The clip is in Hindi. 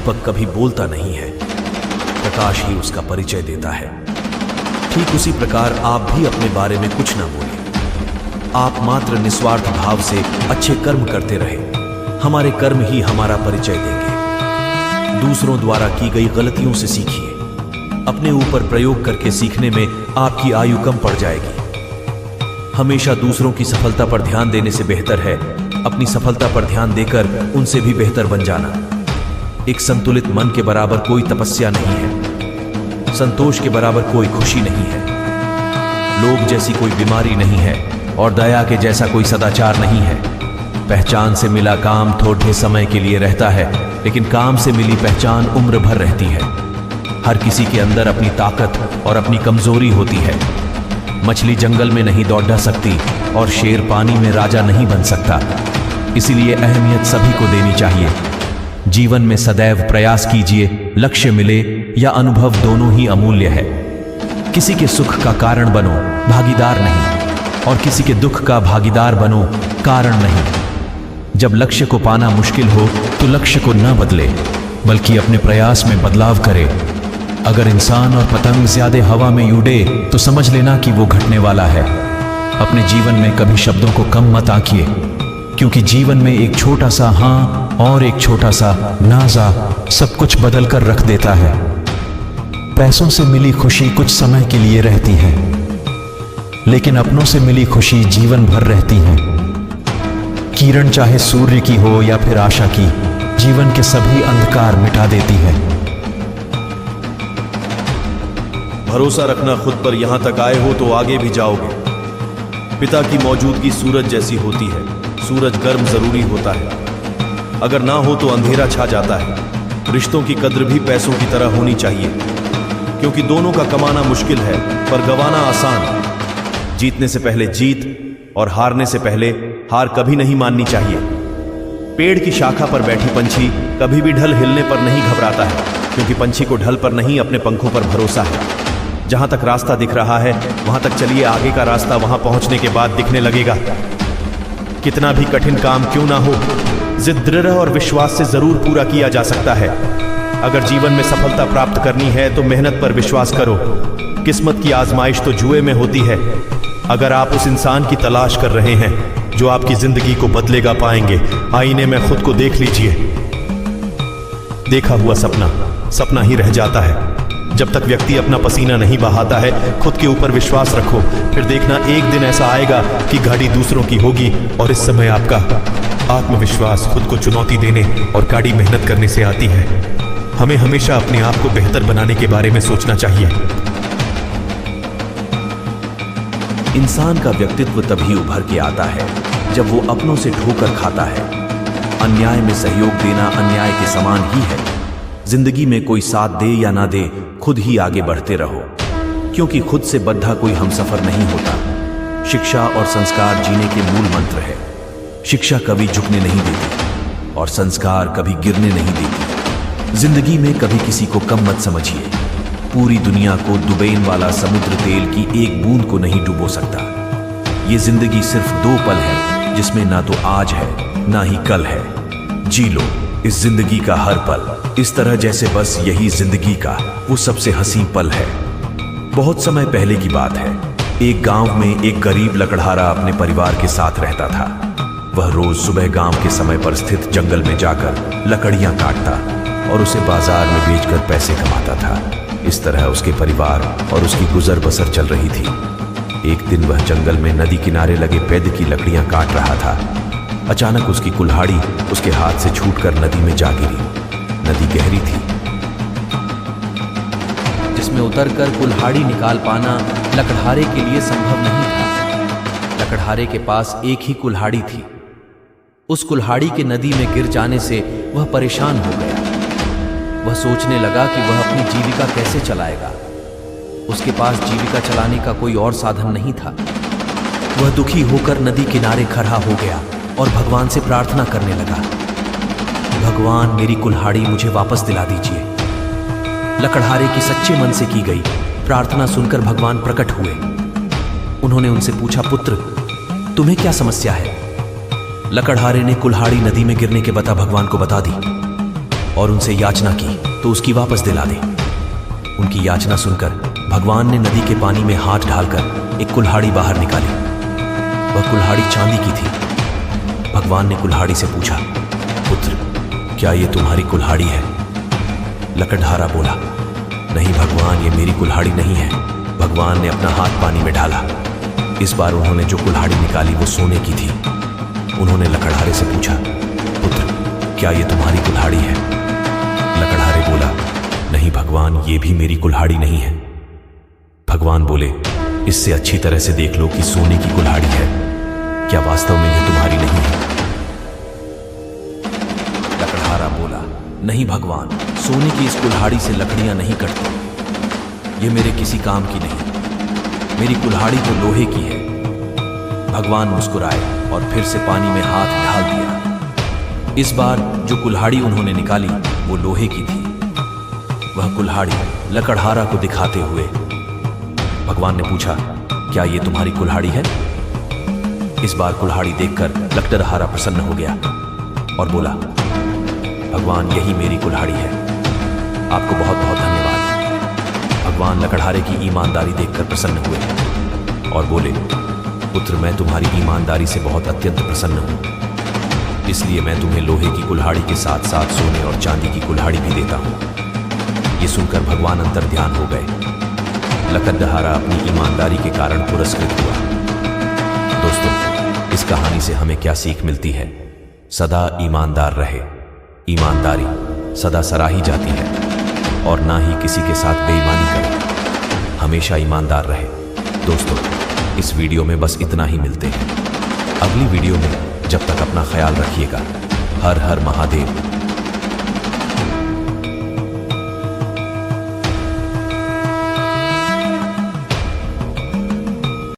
दीपक कभी बोलता नहीं है, प्रकाश ही उसका परिचय देता है। ठीक उसी प्रकार आप भी अपने बारे में कुछ ना बोलें। आप मात्र निस्वार्थ भाव से अच्छे कर्म करते रहे। हमारे कर्म ही हमारा परिचय देंगे। दूसरों द्वारा की गई गलतियों से सीखिए। अपने ऊपर प्रयोग करके सीखने में आपकी आयु कम पड़ जाएगी। हमेशा दूसरों की सफलता पर ध्यान देने से बेहतर है अपनी सफलता पर ध्यान देकर उनसे भी बेहतर बन जाना। एक संतुलित मन के बराबर कोई तपस्या नहीं है। संतोष के बराबर कोई खुशी नहीं है। लोभ जैसी कोई बीमारी नहीं है और दया के जैसा कोई सदाचार नहीं है। पहचान से मिला काम थोड़े समय के लिए रहता है, लेकिन काम से मिली पहचान उम्र भर रहती है। हर किसी के अंदर अपनी ताकत और अपनी कमजोरी होती है। मछली जंगल में नहीं दौड़ सकती और शेर पानी में राजा नहीं बन सकता। इसीलिए अहमियत सभी को देनी चाहिए। जीवन में सदैव प्रयास कीजिए, लक्ष्य मिले या अनुभव दोनों ही अमूल्य है। किसी के सुख का कारण बनो, भागीदार नहीं, और किसी के दुख का भागीदार बनो, कारण नहीं। जब लक्ष्य को पाना मुश्किल हो तो लक्ष्य को न बदले, बल्कि अपने प्रयास में बदलाव करे। अगर इंसान और पतंग ज्यादा हवा में उड़े तो समझ लेना कि वो घटने वाला है। अपने जीवन में कभी शब्दों को कम मत आंकिए, क्योंकि जीवन में एक छोटा सा हाँ और एक छोटा सा नाजा सब कुछ बदल कर रख देता है। पैसों से मिली खुशी कुछ समय के लिए रहती है, लेकिन अपनों से मिली खुशी जीवन भर रहती है। किरण चाहे सूर्य की हो या फिर आशा की, जीवन के सभी अंधकार मिटा देती है। भरोसा रखना खुद पर। यहां तक आए हो तो आगे भी जाओगे। पिता की मौजूदगी सूरज जैसी होती है। सूरज गर्म जरूरी होता है, अगर ना हो तो अंधेरा छा जाता है। रिश्तों की कद्र भी पैसों की तरह होनी चाहिए, क्योंकि दोनों का कमाना मुश्किल है पर गंवाना आसान। जीतने से पहले जीत और हारने से पहले हार कभी नहीं माननी चाहिए। पेड़ की शाखा पर बैठी पंछी कभी भी ढल हिलने पर नहीं घबराता है, क्योंकि पंछी को ढल पर नहीं अपने पंखों पर भरोसा है। जहां तक रास्ता दिख रहा है वहां तक चलिए, आगे का रास्ता वहां पहुंचने के बाद दिखने लगेगा। कितना भी कठिन काम क्यों ना हो, जिद दृढ़ और विश्वास से जरूर पूरा किया जा सकता है। अगर जीवन में सफलता प्राप्त करनी है तो मेहनत पर विश्वास करो। किस्मत की आजमाइश तो जुए में होती है। अगर आप उस इंसान की तलाश कर रहे हैं जो आपकी जिंदगी को बदलेगा, पाएंगे। आईने में खुद को देख लीजिए। देखा हुआ सपना सपना ही रह जाता है। जब तक व्यक्ति अपना पसीना नहीं बहाता है, खुद के ऊपर विश्वास रखो, फिर देखना एक दिन ऐसा आएगा कि गाड़ी दूसरों की होगी और इस समय आपका आत्मविश्वास खुद को चुनौती देने और गाड़ी मेहनत करने से आती है। हमें हमेशा अपने आप को बेहतर बनाने के बारे में सोचना चाहिए। इंसान का व्यक्तित्व तभी उभर के आता है जब वो अपनों से ठोकर खाता है। अन्याय में सहयोग देना अन्याय के समान ही है। जिंदगी में कोई साथ दे या ना दे, खुद ही आगे बढ़ते रहो, क्योंकि खुद से बद्धा कोई हमसफर नहीं होता। शिक्षा और संस्कार जीने के मूल मंत्र है। शिक्षा कभी झुकने नहीं देती और संस्कार कभी गिरने नहीं देती। जिंदगी में कभी किसी को कम मत समझिए। पूरी दुनिया को डुबेन वाला समुद्र तेल की एक बूंद को नहीं डुबो सकता। ये जिंदगी सिर्फ 2 पल है, जिसमें ना तो आज है ना ही कल है। जी लो इस जिंदगी का हर पल, इस तरह जैसे बस यही जिंदगी का वो सबसे हसीन पल है। बहुत समय पहले की बात है। एक गांव में एक गरीब लकड़हारा अपने परिवार के साथ रहता था। वह रोज सुबह गांव के समय पर स्थित जंगल में जाकर लकड़ियां काटता और उसे बाजार में बेचकर पैसे कमाता था। इस तरह उसके परिवार और उसकी गुजर बसर चल रही थी। एक दिन वह जंगल में नदी किनारे लगे पेड़ की लकड़ियां काट रहा था। अचानक उसकी कुल्हाड़ी उसके हाथ से छूटकर नदी में जा गिरी। नदी गहरी थी, जिसमें उतरकर कुल्हाड़ी निकाल पाना लकड़हारे के लिए संभव नहीं था। लकड़हारे के पास एक ही कुल्हाड़ी थी। उस कुल्हाड़ी के नदी में गिर जाने से वह परेशान हो गया। वह सोचने लगा कि वह अपनी जीविका कैसे चलाएगा। उसके पास जीविका चलाने का कोई और साधन नहीं था। वह दुखी होकर नदी किनारे खड़ा हो गया और भगवान से प्रार्थना करने लगा, भगवान मेरी कुल्हाड़ी मुझे वापस दिला दीजिए। लकड़हारे की सच्चे मन से की गई प्रार्थना सुनकर भगवान प्रकट हुए। उन्होंने उनसे पूछा, पुत्र तुम्हें क्या समस्या है? लकड़हारे ने कुल्हाड़ी नदी में गिरने के बता भगवान को बता दी। और उनसे याचना की तो उसकी वापस दिला दे। उनकी याचना सुनकर भगवान ने नदी के पानी में हाथ डालकर एक कुल्हाड़ी बाहर निकाली। वह कुल्हाड़ी चांदी की थी। भगवान ने कुल्हाड़ी से पूछा, पुत्र, क्या ये तुम्हारी कुल्हाड़ी है? लकड़हारा बोला, नहीं भगवान, ये मेरी कुल्हाड़ी नहीं है। भगवान ने अपना हाथ पानी में डाला। इस बार उन्होंने जो कुल्हाड़ी निकाली वो सोने की थी। उन्होंने लकड़हारे से पूछा, पुत्र, क्या ये तुम्हारी कुल्हाड़ी है? लकड़हारे बोला, नहीं भगवान, ये भी मेरी कुल्हाड़ी नहीं है। भगवान बोले, इससे अच्छी तरह से देख लो कि सोने की कुल्हाड़ी है, क्या वास्तव में यह तुम्हारी नहीं है? लकड़हारा बोला, नहीं भगवान, सोने की इस कुल्हाड़ी से लकड़ियां नहीं कटती। ये मेरे किसी काम की नहीं, मेरी कुल्हाड़ी तो लोहे की है। भगवान मुस्कुराए और फिर से पानी में हाथ डाल दिया। इस बार जो कुल्हाड़ी उन्होंने निकाली वो लोहे की थी। वह कुल्हाड़ी लकड़हारा को दिखाते हुए भगवान ने पूछा, क्या ये तुम्हारी कुल्हाड़ी है? इस बार कुल्हाड़ी देखकर लकड़हारा प्रसन्न हो गया और बोला, भगवान, यही मेरी कुल्हाड़ी है। आपको बहुत बहुत धन्यवाद। भगवान लकड़हारे की ईमानदारी देखकर प्रसन्न हुए और बोले, पुत्र, मैं तुम्हारी ईमानदारी से बहुत अत्यंत प्रसन्न हूं, इसलिए मैं तुम्हें लोहे की कुल्हाड़ी के साथ साथ सोने और चांदी की कुल्हाड़ी भी देता हूं। ये सुनकर भगवान अंतर ध्यान हो गए। लकड़हारा अपनी ईमानदारी के कारण पुरस्कृत हुआ। दोस्तों, इस कहानी से हमें क्या सीख मिलती है? सदा ईमानदार रहे। ईमानदारी सदा सराही जाती है और ना ही किसी के साथ बेईमानी करे। हमेशा ईमानदार रहे। दोस्तों, इस वीडियो में बस इतना ही। मिलते हैं अगली वीडियो में। जब तक अपना ख्याल रखिएगा। हर हर महादेव।